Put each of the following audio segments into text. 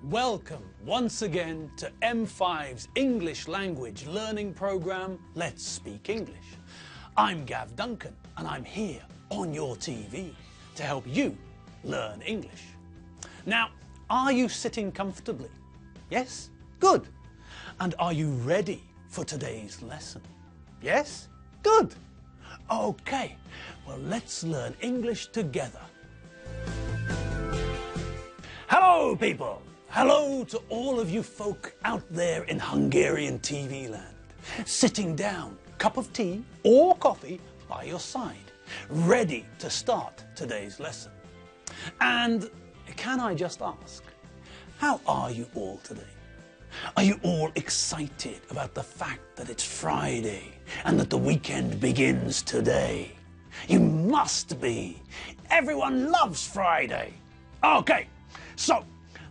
Welcome once again to M5's English language learning program, Let's Speak English. I'm Gav Duncan and I'm here on your TV to help you learn English. Now, are you sitting comfortably? Yes? Good. And are you ready for today's lesson? Yes? Good. Okay, well, let's learn English together. Hello, people. Hello to all of you folk out there in Hungarian TV land. Sitting down, cup of tea or coffee by your side, ready to start today's lesson. And can I just ask, how are you all today? Are you all excited about the fact that it's Friday and that the weekend begins today? You must be. Everyone loves Friday. Okay, so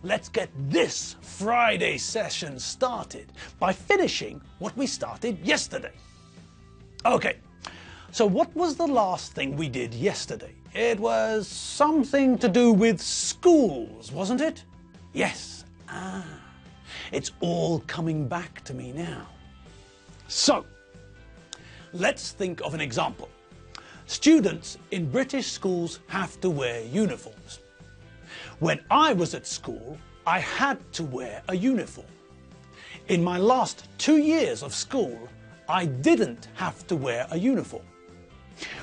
let's get this Friday session started by finishing what we started yesterday. Okay, so what was the last thing we did yesterday? It was something to do with schools, wasn't it? Yes. It's all coming back to me now. So, let's think of an example. Students in British schools have to wear uniforms. When I was at school, I had to wear a uniform. In my last 2 years of school, I didn't have to wear a uniform.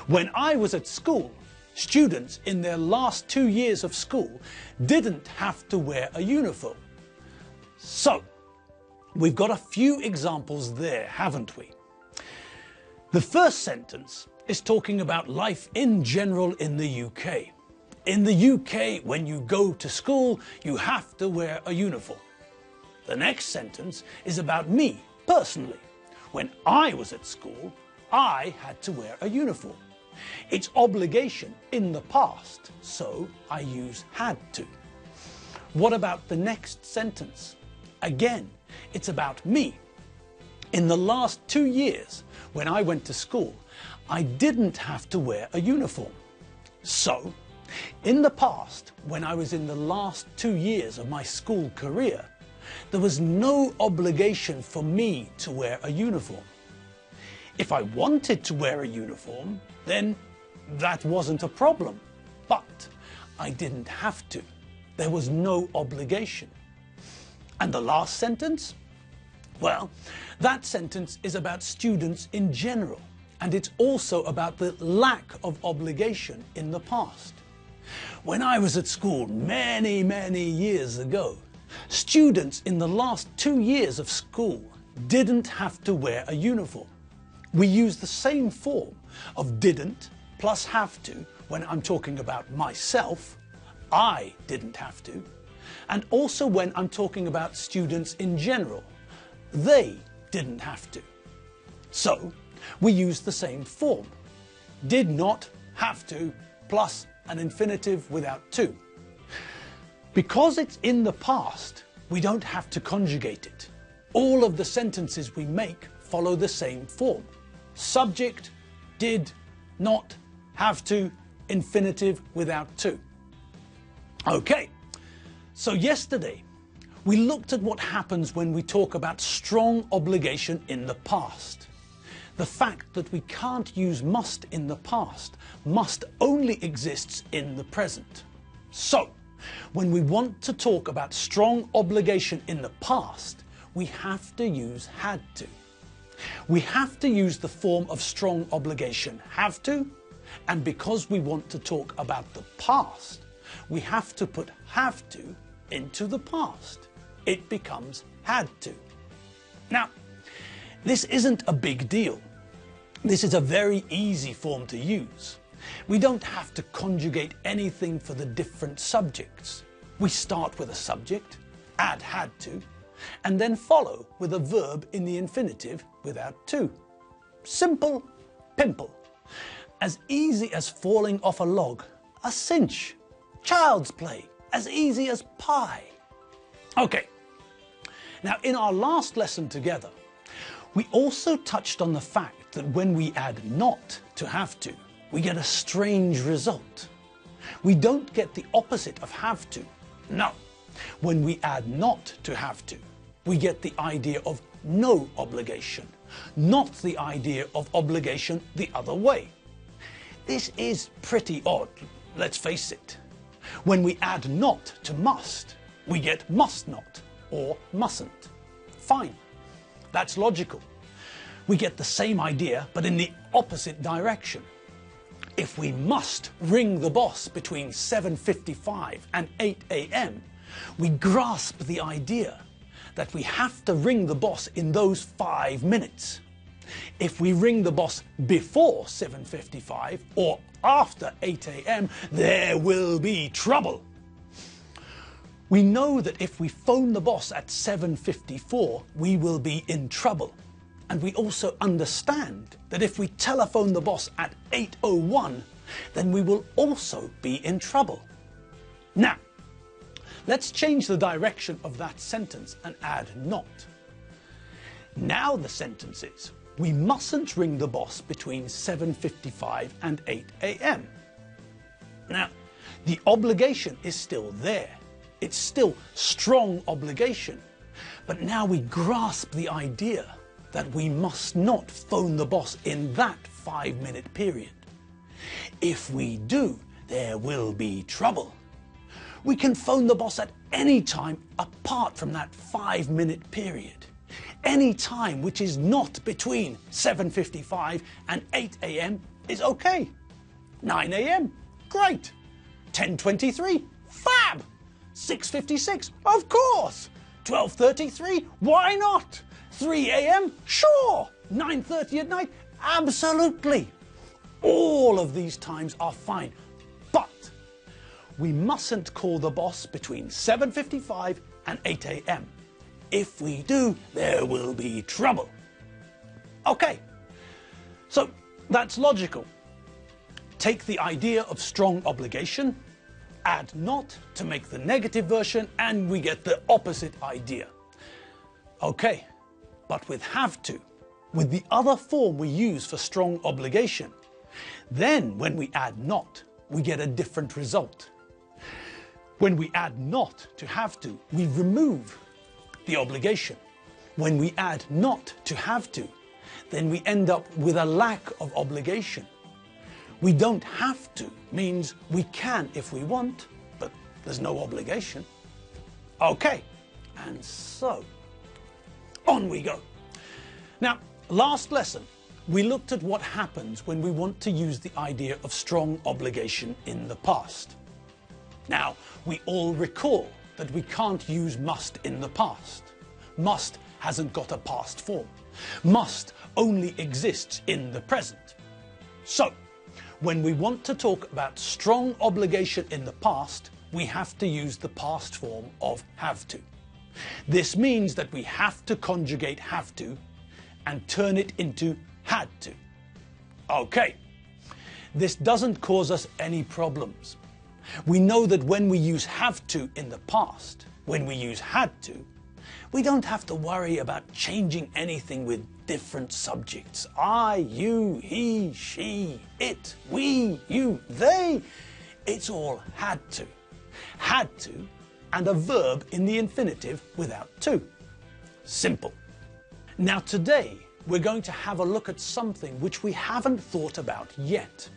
When I was at school, students in their last 2 years of school didn't have to wear a uniform. So, we've got a few examples there, haven't we? The first sentence is talking about life in general in the UK. In the UK, when you go to school, you have to wear a uniform. The next sentence is about me, personally. When I was at school, I had to wear a uniform. It's obligation in the past, so I use had to. What about the next sentence? Again, it's about me. In the last 2 years, when I went to school, I didn't have to wear a uniform. So, in the past, when I was in the last 2 years of my school career, there was no obligation for me to wear a uniform. If I wanted to wear a uniform, then that wasn't a problem. But I didn't have to. There was no obligation. And the last sentence? Well, that sentence is about students in general, and it's also about the lack of obligation in the past. When I was at school many, many years ago, students in the last 2 years of school didn't have to wear a uniform. We use the same form of didn't plus have to when I'm talking about myself. I didn't have to. And also when I'm talking about students in general, they didn't have to. So, we use the same form. Did not have to plus an infinitive without to. Because it's in the past, we don't have to conjugate it. All of the sentences we make follow the same form. Subject, did, not, have to, infinitive without to. Okay. So yesterday, we looked at what happens when we talk about strong obligation in the past. The fact that we can't use must in the past. Must only exists in the present. So, when we want to talk about strong obligation in the past, we have to use had to. We have to use the form of strong obligation have to, and because we want to talk about the past, we have to put have to into the past. It becomes had to. Now, this isn't a big deal. This is a very easy form to use. We don't have to conjugate anything for the different subjects. We start with a subject, add had to, and then follow with a verb in the infinitive without to. Simple, pimple. As easy as falling off a log, a cinch. Child's play, as easy as pie. Okay, now in our last lesson together, we also touched on the fact that when we add not to have to, we get a strange result. We don't get the opposite of have to. No, When we add not to have to, we get the idea of no obligation, not the idea of obligation the other way. This is pretty odd, let's face it. When we add not to must, we get must not or mustn't. Fine, that's logical. We get the same idea, but in the opposite direction. If we must ring the boss between 7:55 and 8 a.m., we grasp the idea that we have to ring the boss in those 5 minutes. If we ring the boss before 7:55 or after 8 a.m., there will be trouble. We know that if we phone the boss at 7:54, we will be in trouble. And we also understand that if we telephone the boss at 8:01, then we will also be in trouble. Now, let's change the direction of that sentence and add not. Now the sentence is, we mustn't ring the boss between 7:55 and 8 a.m. Now, the obligation is still there. It's still strong obligation. But now we grasp the idea that we must not phone the boss in that 5-minute period. If we do, there will be trouble. We can phone the boss at any time apart from that 5-minute period. Any time which is not between 7:55 and 8 a.m. is okay. 9 a.m. great. 10:23 fab. 6:56 of course. 12:33 why not? 3 a.m. sure. 9:30 at night absolutely. All of these times are fine, but we mustn't call the boss between 7:55 and 8 a.m. If we do, there will be trouble. Okay, so that's logical. Take the idea of strong obligation, add not to make the negative version, and we get the opposite idea. Okay, but with have to, with the other form we use for strong obligation, then when we add not, we get a different result. When we add not to have to, we remove the obligation. When we add not to have to, then we end up with a lack of obligation. We don't have to means we can if we want, but there's no obligation. Okay, and so on we go. Now, last lesson, we looked at what happens when we want to use the idea of strong obligation in the past. Now, we all recall that we can't use must in the past. Must hasn't got a past form. Must only exists in the present. So, when we want to talk about strong obligation in the past, we have to use the past form of have to. This means that we have to conjugate have to and turn it into had to. Okay, this doesn't cause us any problems. We know that when we use have to in the past, when we use had to, we don't have to worry about changing anything with different subjects. I, you, he, she, it, we, you, they. It's all had to. Had to and a verb in the infinitive without to. Simple. Now today we're going to have a look at something which we haven't thought about yet.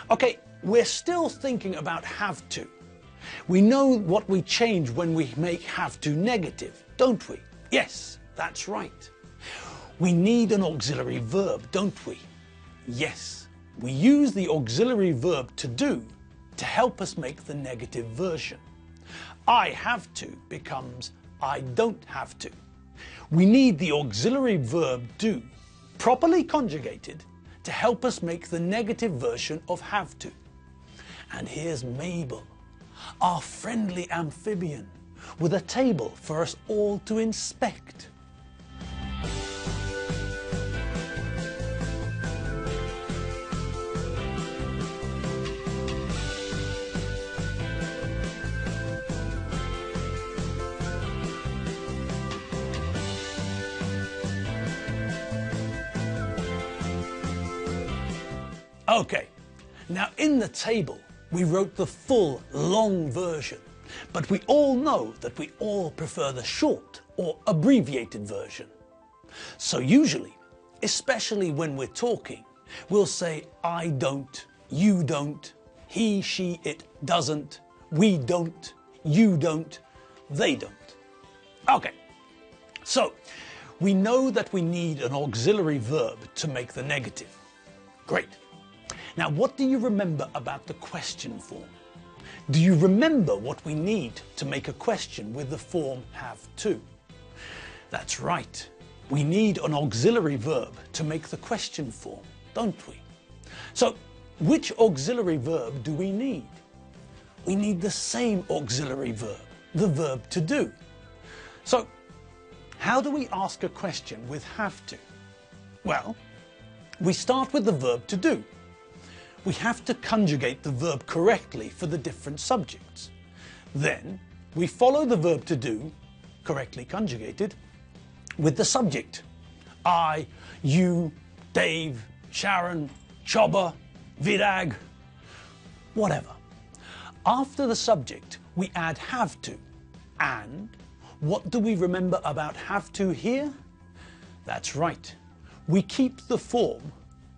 Okay, we're still thinking about have to. We know what we change when we make have to negative, don't we? Yes, that's right. We need an auxiliary verb, don't we? Yes, we use the auxiliary verb to do to help us make the negative version. I have to becomes I don't have to. We need the auxiliary verb do, properly conjugated, to help us make the negative version of have to. And here's Mabel, our friendly amphibian, with a table for us all to inspect. Okay, now in the table we wrote the full long version, But we all know that we all prefer the short or abbreviated version. So usually, especially when we're talking, we'll say I don't, you don't, he, she, it doesn't, we don't, you don't, they don't. Okay, so we know that we need an auxiliary verb to make the negative. Great. Now what do you remember about the question form? Do you remember what we need to make a question with the form have to? That's right. We need an auxiliary verb to make the question form, don't we? So, which auxiliary verb do we need? We need the same auxiliary verb, the verb to do. So, how do we ask a question with have to? Well, we start with the verb to do. We have to conjugate the verb correctly for the different subjects. Then, we follow the verb to do, correctly conjugated, with the subject. I, you, Dave, Sharon, Chobber, Virag, whatever. After the subject, we add have to. And what do we remember about have to here? That's right. We keep the form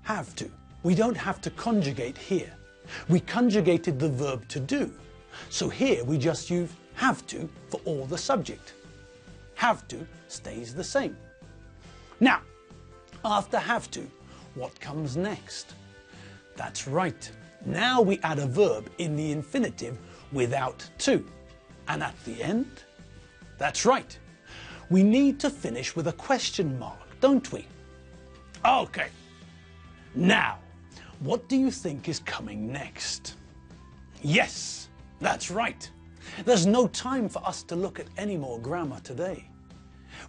have to. We don't have to conjugate here. We conjugated the verb to do. So here we just use have to for all the subject. Have to stays the same. Now, after have to, what comes next? That's right. Now we add a verb in the infinitive without to. And at the end? That's right. We need to finish with a question mark, don't we? Okay. Now, what do you think is coming next? Yes, that's right. There's no time for us to look at any more grammar today.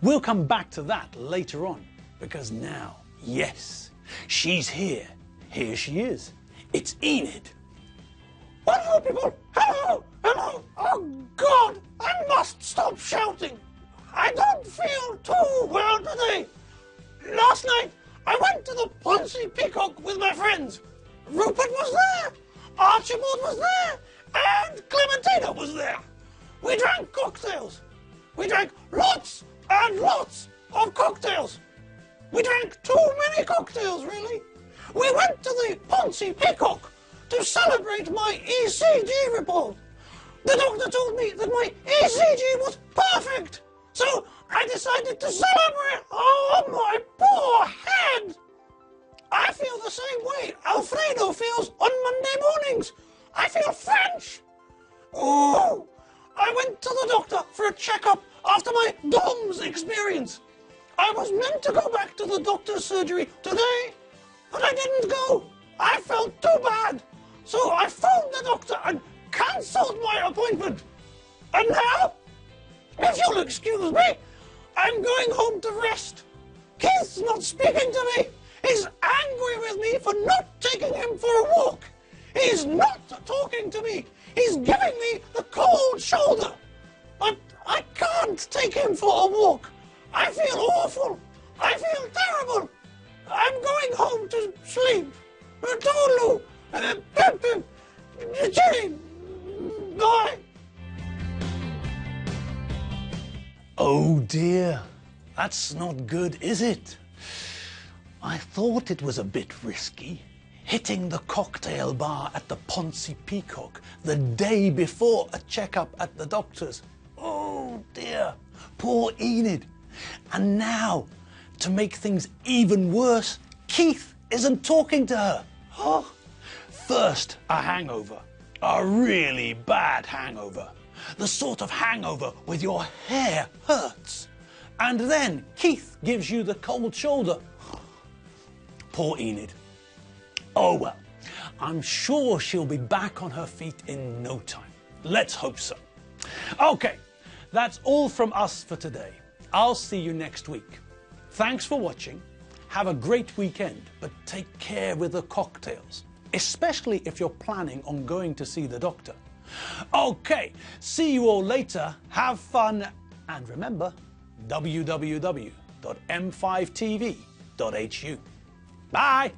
We'll come back to that later on, because now, yes, she's here. Here she is. It's Enid. Hello, people. Hello. Hello. Oh, God. I must stop shouting. I don't feel too well today. Last night, I went to the Ponzi Peacock with my friends. Rupert was there. Archibald was there. And Clementina was there. We drank cocktails. We drank lots and lots of cocktails. We drank too many cocktails, really. We went to the Ponzi Peacock to celebrate my ECG report. The doctor told me that my ECG was perfect. So I decided to celebrate. Oh, my poor head. I feel the same way Alfredo feels on Monday mornings. I feel French. Oh, I went to the doctor for a checkup after my DOMS experience. I was meant to go back to the doctor's surgery today, but I didn't go. I felt too bad. So I phoned the doctor and cancelled my appointment. And now, if you'll excuse me, I'm going home to rest. Keith's not speaking to me. He's angry with me for not taking him for a walk. He's not talking to me. He's giving me the cold shoulder. But I can't take him for a walk. I feel awful. I feel terrible. I'm going home to sleep. Toodaloo. Chilly. Bye. Oh dear. That's not good, is it? I thought it was a bit risky, hitting the cocktail bar at the Ponzi Peacock the day before a checkup at the doctor's. Oh dear, poor Enid. And now, to make things even worse, Keith isn't talking to her. Oh. First, a hangover. A really bad hangover. The sort of hangover with your hair hurts. And then Keith gives you the cold shoulder. Poor Enid. Oh well, I'm sure she'll be back on her feet in no time. Let's hope so. Okay, that's all from us for today. I'll see you next week. Thanks for watching. Have a great weekend, but take care with the cocktails, especially if you're planning on going to see the doctor. Okay, see you all later. Have fun, and remember, www.m5tv.hu. Bye!